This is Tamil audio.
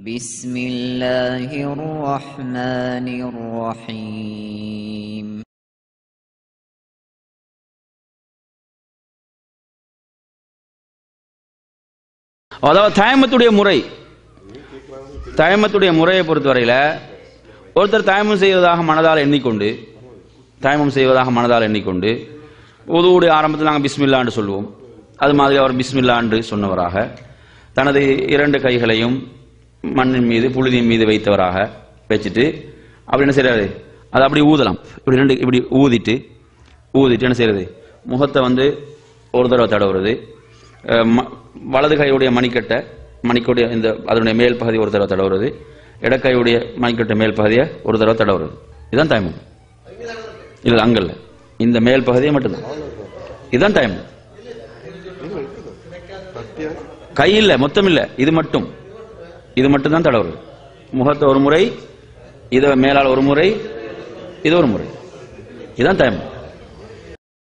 بسم الله الرحمن الرحيم அதாவது தயமத்துடைய முறையை பொறுத்தவரையில் ஒருத்தர் தயமம் செய்வதாக மனதால் எண்ணிக்கொண்டு உதுவுடைய ஆரம்பத்தில் நாங்கள் பிஸ்மில்லா என்று சொல்லுவோம். அது மாதிரி அவர் பிஸ்மில்லா என்று சொன்னவராக தனது 2 கைகளையும் மண்ணின் மீது புழுதியின் மீது வைத்தவராக வச்சுட்டு அப்படி என்ன செய்யறாரு, அது அப்படி ஊதலாம். இப்படி ஊதிட்டு என்ன செய்யறது, முகத்தை ஒரு தடவை தடவுறது, வலது கையுடைய மணிக்கொடைய இந்த அதனுடைய மேல் பகுதி ஒரு தடவை தடவுறது, இடக்கையுடைய மணிக்கொட்ட மேல் பகுதியை ஒரு தடவை தடவுறது. இதுதான் தயமம். இல்லை அங்கல்ல, இந்த மேல் பகுதியை மட்டும்தான். இதுதான் தயமம். கை இல்லை, மொத்தம் இல்லை, இது மட்டும் தான் தடவுறது. முகத்தை ஒரு முறை, இதை மேலால் ஒரு முறை, இது ஒரு முறை. இதுதான் தயமம்.